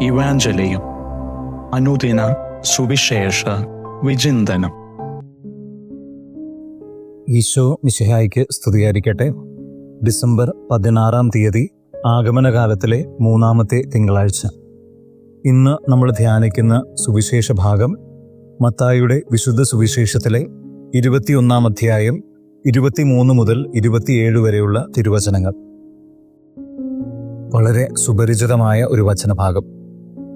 ഇവാഞ്ചലിയും അനുദിന സുവിശേഷ വിചിന്തനം. ഈശോ മിശിഹായ്ക്ക് സ്തുതിയായിരിക്കട്ടെ. ഡിസംബർ 16 ആഗമനകാലത്തിലെ 3-ാമത്തെ തിങ്കളാഴ്ച. ഇന്ന് നമ്മൾ ധ്യാനിക്കുന്ന സുവിശേഷ ഭാഗം മത്തായിയുടെ വിശുദ്ധ സുവിശേഷത്തിലെ 21-ാം അധ്യായം 23 മുതൽ 27 വരെയുള്ള തിരുവചനങ്ങൾ. വളരെ സുപരിചിതമായ ഒരു വചനഭാഗം.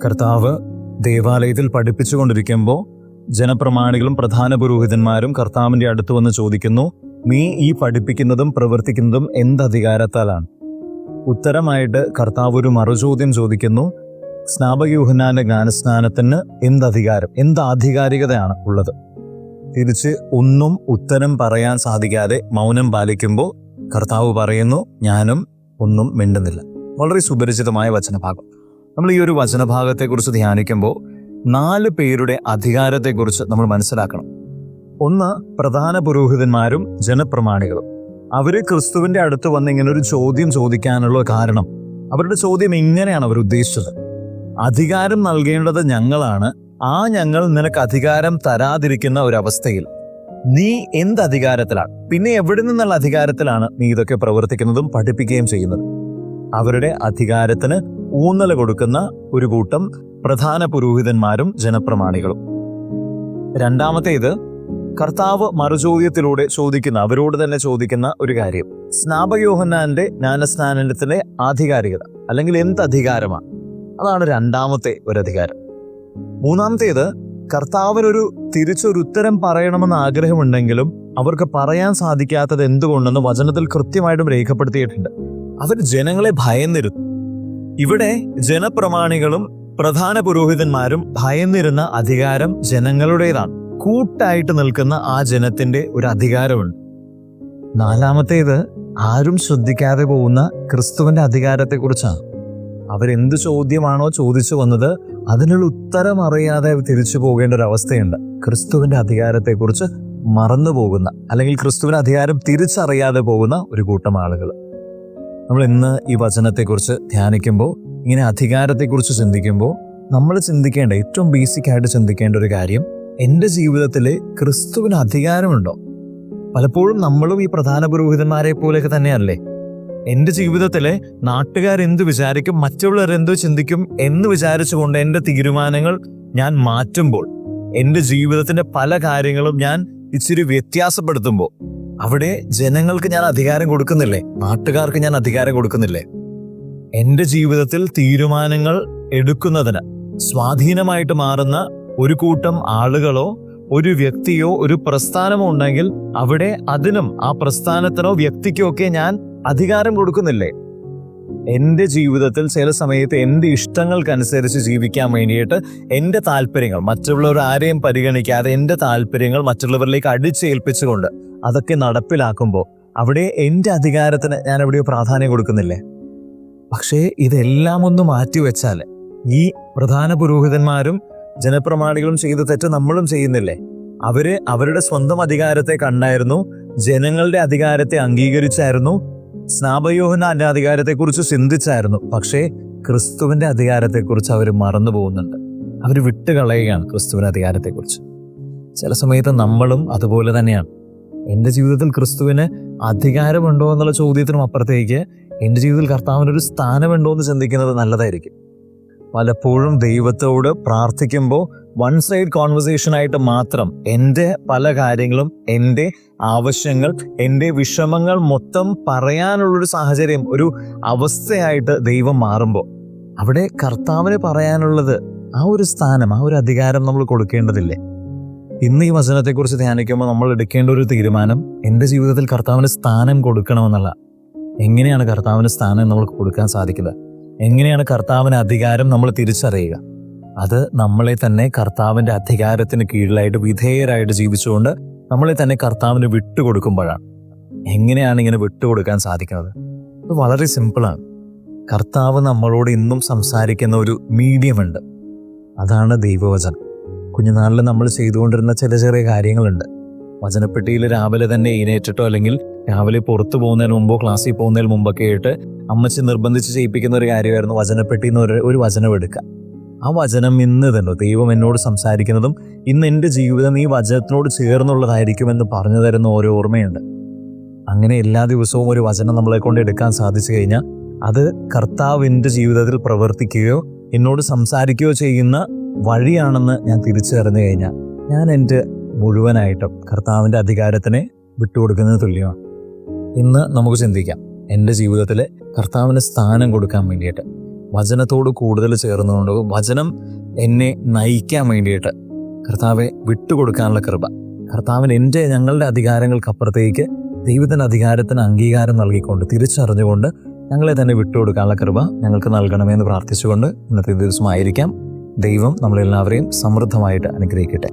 കർത്താവ് ദേവാലയത്തിൽ പഠിപ്പിച്ചുകൊണ്ടിരിക്കുമ്പോൾ ജനപ്രമാണികളും പ്രധാന പുരോഹിതന്മാരും കർത്താവിൻ്റെ അടുത്ത് വന്ന് ചോദിക്കുന്നു, നീ ഈ പഠിപ്പിക്കുന്നതും പ്രവർത്തിക്കുന്നതും എന്തധികാരത്താലാണ്? ഉത്തരമായിട്ട് കർത്താവ് ഒരു മറുചോദ്യം ചോദിക്കുന്നു, സ്നാപക യോഹന്നാന്റെ ജ്ഞാനസ്നാനത്തിന് എന്തധികാരം, എന്താധികാരികതയാണ് ഉള്ളത്? തിരിച്ച് ഒന്നും ഉത്തരം പറയാൻ സാധിക്കാതെ മൗനം പാലിക്കുമ്പോൾ കർത്താവ് പറയുന്നു, ഞാനും ഒന്നും മിണ്ടുന്നില്ല. വളരെ സുപരിചിതമായ വചനഭാഗം. നമ്മൾ ഈ ഒരു വചനഭാഗത്തെക്കുറിച്ച് ധ്യാനിക്കുമ്പോൾ 4 പേരുടെ അധികാരത്തെക്കുറിച്ച് നമ്മൾ മനസ്സിലാക്കണം. ഒന്ന്, പ്രധാന പുരോഹിതന്മാരും ജനപ്രമാണികളും. അവര് ക്രിസ്തുവിന്റെ അടുത്ത് വന്ന് ഇങ്ങനെ ഒരു ചോദ്യം ചോദിക്കാനുള്ള കാരണം, അവരുടെ ചോദ്യം ഇങ്ങനെയാണ് അവർ ഉദ്ദേശിച്ചത്: അധികാരം നൽകേണ്ടത് ഞങ്ങളാണ്, ഞങ്ങൾ നിനക്ക് അധികാരം തരാതിരിക്കുന്ന ഒരവസ്ഥയിൽ നീ എന്തധികാരത്തിലാണ്, പിന്നെ എവിടെ നിന്നുള്ള അധികാരത്തിലാണ് നീ ഇതൊക്കെ പ്രവർത്തിക്കുന്നതും പഠിപ്പിക്കുകയും ചെയ്യുന്നത്? അവരുടെ അധികാരത്തിന് ഊന്നൽ കൊടുക്കുന്ന ഒരു കൂട്ടം പ്രധാന പുരോഹിതന്മാരും ജനപ്രമാണികളും. രണ്ടാമത്തേത്, കർത്താവ് മറുചോദ്യത്തിലൂടെ അവരോട് തന്നെ ചോദിക്കുന്ന ഒരു കാര്യം: സ്നാപക യോഹന്നാന്റെ ജ്ഞാനസ്നാനത്തിന്റെ ആധികാരികത അല്ലെങ്കിൽ എന്തധികാരമാണ്? അതാണ് രണ്ടാമത്തെ ഒരു അധികാരം. മൂന്നാമത്തേത്, കർത്താവിനൊരു തിരിച്ചൊരുത്തരം പറയണമെന്ന് ആഗ്രഹമുണ്ടെങ്കിലും അവർക്ക് പറയാൻ സാധിക്കാത്തത് എന്തുകൊണ്ടെന്ന് വചനത്തിൽ കൃത്യമായിട്ടും രേഖപ്പെടുത്തിയിട്ടുണ്ട്. അവർ ജനങ്ങളെ ഭയന്നിരുന്നു. ഇവിടെ ജനപ്രമാണികളും പ്രധാന പുരോഹിതന്മാരും ഭയന്നിരുന്ന അധികാരം ജനങ്ങളുടേതാണ്. കൂട്ടായിട്ട് നിൽക്കുന്ന ആ ജനത്തിന്റെ ഒരു അധികാരമുണ്ട്. നാലാമത്തേത്, ആരും ശ്രദ്ധിക്കാതെ പോകുന്ന ക്രിസ്തുവിന്റെ അധികാരത്തെക്കുറിച്ചാണ്. അവരെന്ത് ചോദ്യമാണോ ചോദിച്ചു വന്നത് അതിനുള്ള ഉത്തരം അറിയാതെ തിരിച്ചു പോകേണ്ട ഒരു അവസ്ഥയുണ്ട്. ക്രിസ്തുവിന്റെ അധികാരത്തെക്കുറിച്ച് മറന്നു പോകുന്ന, അല്ലെങ്കിൽ ക്രിസ്തുവിന്റെ അധികാരം തിരിച്ചറിയാതെ പോകുന്ന ഒരു കൂട്ടം ആളുകൾ. നമ്മൾ ഇന്ന് ഈ വചനത്തെക്കുറിച്ച് ധ്യാനിക്കുമ്പോൾ, ഇങ്ങനെ അധികാരത്തെക്കുറിച്ച് ചിന്തിക്കുമ്പോൾ നമ്മൾ ചിന്തിക്കേണ്ട, ഏറ്റവും ബേസിക്കായിട്ട് ചിന്തിക്കേണ്ട ഒരു കാര്യം, എൻ്റെ ജീവിതത്തിൽ ക്രിസ്തുവിന് അധികാരമുണ്ടോ? പലപ്പോഴും നമ്മളും ഈ പ്രധാന പുരോഹിതന്മാരെ പോലെയൊക്കെ തന്നെയല്ലേ? എൻ്റെ ജീവിതത്തിലെ നാട്ടുകാരെന്ത് വിചാരിക്കും, മറ്റുള്ളവർ എന്ത് ചിന്തിക്കും എന്ന് വിചാരിച്ചുകൊണ്ട് എൻ്റെ തീരുമാനങ്ങൾ ഞാൻ മാറ്റുമ്പോൾ, എൻ്റെ ജീവിതത്തിൻ്റെ പല കാര്യങ്ങളും ഞാൻ ഇച്ചിരി വ്യത്യാസപ്പെടുത്തുമ്പോൾ, അവിടെ ജനങ്ങൾക്ക് ഞാൻ അധികാരം കൊടുക്കുന്നില്ലേ? നാട്ടുകാർക്ക് ഞാൻ അധികാരം കൊടുക്കുന്നില്ലേ? എൻ്റെ ജീവിതത്തിൽ തീരുമാനങ്ങൾ എടുക്കുന്നതിന് സ്വാധീനമായിട്ട് മാറുന്ന ഒരു കൂട്ടം ആളുകളോ ഒരു വ്യക്തിയോ ഒരു പ്രസ്ഥാനമോ ഉണ്ടെങ്കിൽ അവിടെ അതിനും ആ പ്രസ്ഥാനത്തിനോ വ്യക്തിക്കോ ഒക്കെ ഞാൻ അധികാരം കൊടുക്കുന്നില്ലേ? എൻ്റെ ജീവിതത്തിൽ ചില സമയത്ത് എൻ്റെ ഇഷ്ടങ്ങൾക്കനുസരിച്ച് ജീവിക്കാൻ വേണ്ടിയിട്ട് എൻ്റെ താല്പര്യങ്ങൾ, മറ്റുള്ളവർ ആരെയും പരിഗണിക്കാതെ എൻ്റെ താല്പര്യങ്ങൾ മറ്റുള്ളവരിലേക്ക് അടിച്ചേൽപ്പിച്ചുകൊണ്ട് അതൊക്കെ നടപ്പിലാക്കുമ്പോൾ അവിടെ എൻ്റെ അധികാരത്തിന് ഞാൻ എവിടെയോ പ്രാധാന്യം കൊടുക്കുന്നില്ലേ? പക്ഷേ ഇതെല്ലാം ഒന്ന് മാറ്റിവെച്ചാൽ ഈ പ്രധാന പുരോഹിതന്മാരും ജനപ്രമാണികളും ചെയ്ത തെറ്റ് നമ്മളും ചെയ്യുന്നില്ലേ? അവര് അവരുടെ സ്വന്തം അധികാരത്തെ കണ്ടായിരുന്നു, ജനങ്ങളുടെ അധികാരത്തെ അംഗീകരിച്ചായിരുന്നു, സ്നാപക യോഹന്നാന്റെ അധികാരത്തെക്കുറിച്ച് ചിന്തിച്ചായിരുന്നു. പക്ഷേ ക്രിസ്തുവിന്റെ അധികാരത്തെക്കുറിച്ച് അവർ മറന്നു പോകുന്നുണ്ട്. അവർ വിട്ടുകളയുകയാണ് ക്രിസ്തുവിന്റെ അധികാരത്തെക്കുറിച്ച്. ചില സമയത്ത് നമ്മളും അതുപോലെ തന്നെയാണ്. എൻ്റെ ജീവിതത്തിൽ ക്രിസ്തുവിന് അധികാരമുണ്ടോ എന്നുള്ള ചോദ്യത്തിനും അപ്പുറത്തേക്ക് എൻ്റെ ജീവിതത്തിൽ കർത്താവിനൊരു സ്ഥാനമുണ്ടോ എന്ന് ചിന്തിക്കുന്നത് നല്ലതായിരിക്കും. പലപ്പോഴും ദൈവത്തോട് പ്രാർത്ഥിക്കുമ്പോൾ വൺ സൈഡ് കോൺവെർസേഷൻ ആയിട്ട് മാത്രം എൻ്റെ പല കാര്യങ്ങളും, എൻ്റെ ആവശ്യങ്ങൾ, എൻ്റെ വിഷമങ്ങൾ മൊത്തം പറയാനുള്ളൊരു സാഹചര്യം, ഒരു അവസ്ഥയായിട്ട് ദൈവം മാറുമ്പോൾ അവിടെ കർത്താവിന് പറയാനുള്ളത്, ആ ഒരു സ്ഥാനം, ആ ഒരു അധികാരം നമ്മൾ കൊടുക്കേണ്ടതില്ലേ? ഇന്ന് ഈ വചനത്തെക്കുറിച്ച് ധ്യാനിക്കുമ്പോൾ നമ്മൾ എടുക്കേണ്ട ഒരു തീരുമാനം, എൻ്റെ ജീവിതത്തിൽ കർത്താവിന് സ്ഥാനം കൊടുക്കണമെന്നുള്ള. എങ്ങനെയാണ് കർത്താവിന് സ്ഥാനം നമ്മൾക്ക് കൊടുക്കാൻ സാധിക്കുന്നത്? എങ്ങനെയാണ് കർത്താവിന് അധികാരം നമ്മൾ തിരിച്ചറിയുക? അത് നമ്മളെ തന്നെ കർത്താവിൻ്റെ അധികാരത്തിന് കീഴിലായിട്ട് വിധേയരായിട്ട് ജീവിച്ചുകൊണ്ട് നമ്മളെ തന്നെ കർത്താവിന് വിട്ടുകൊടുക്കുമ്പോഴാണ്. എങ്ങനെയാണ് ഇങ്ങനെ വിട്ടുകൊടുക്കാൻ സാധിക്കുന്നത്? അത് വളരെ സിമ്പിളാണ്. കർത്താവ് നമ്മളോട് ഇന്നും സംസാരിക്കുന്ന ഒരു മീഡിയമുണ്ട്, അതാണ് ദൈവവചനം. കുഞ്ഞുനാളിൽ നമ്മൾ ചെയ്തുകൊണ്ടിരുന്ന ചില ചെറിയ കാര്യങ്ങളുണ്ട്. വചനപ്പെട്ടിയിൽ രാവിലെ തന്നെ എഴുന്നേറ്റിട്ടോ അല്ലെങ്കിൽ രാവിലെ പുറത്തു പോകുന്നതിന് മുമ്പോ ക്ലാസ്സിൽ പോകുന്നതിന് മുമ്പൊക്കെ ആയിട്ട് അമ്മച്ചി നിർബന്ധിച്ച് ചെയ്യിപ്പിക്കുന്ന ഒരു കാര്യമായിരുന്നു വചനപ്പെട്ടിയിൽ നിന്ന് ഒരു വചനം എടുക്കുക. ആ വചനം ഇന്ന് തന്നെ ദൈവം എന്നോട് സംസാരിക്കുന്നതും ഇന്ന് എൻ്റെ ജീവിതം ഈ വചനത്തിനോട് ചേർന്നുള്ളതായിരിക്കുമെന്ന് പറഞ്ഞു തരുന്ന ഓരോ ഓർമ്മയുണ്ട്. അങ്ങനെ എല്ലാ ദിവസവും ഒരു വചനം നമ്മളെ കൊണ്ട് എടുക്കാൻ സാധിച്ചു കഴിഞ്ഞാൽ അത് കർത്താവ് എൻ്റെ ജീവിതത്തിൽ പ്രവർത്തിക്കുകയോ എന്നോട് സംസാരിക്കുകയോ ചെയ്യുന്ന വഴിയാണെന്ന് ഞാൻ തിരിച്ചറിഞ്ഞു കഴിഞ്ഞാൽ ഞാൻ എൻ്റെ മുഴുവനായിട്ടും കർത്താവിൻ്റെ അധികാരത്തിനെ വിട്ടുകൊടുക്കുന്നത് തുല്യമാണ്. ഇന്ന് നമുക്ക് ചിന്തിക്കാം, എൻ്റെ ജീവിതത്തിൽ കർത്താവിന് സ്ഥാനം കൊടുക്കാൻ വേണ്ടിയിട്ട് വചനത്തോട് കൂടുതൽ ചേർന്നുകൊണ്ട് വചനം എന്നെ നയിക്കാൻ വേണ്ടിയിട്ട് കർത്താവെ വിട്ടുകൊടുക്കാനുള്ള കൃപ, കർത്താവിന് ഞങ്ങളുടെ അധികാരങ്ങൾക്കപ്പുറത്തേക്ക് ദൈവത്തിൻ്റെ അധികാരത്തിന് അംഗീകാരം നൽകിക്കൊണ്ട് തിരിച്ചറിഞ്ഞുകൊണ്ട് ഞങ്ങളെ തന്നെ വിട്ടുകൊടുക്കാനുള്ള കൃപ ഞങ്ങൾക്ക് നൽകണമെന്ന് പ്രാർത്ഥിച്ചുകൊണ്ട് ഇന്നത്തെ ദിവസമായിരിക്കാം. ദൈവം നമ്മളെല്ലാവരെയും സമൃദ്ധമായിട്ട് അനുഗ്രഹിക്കട്ടെ.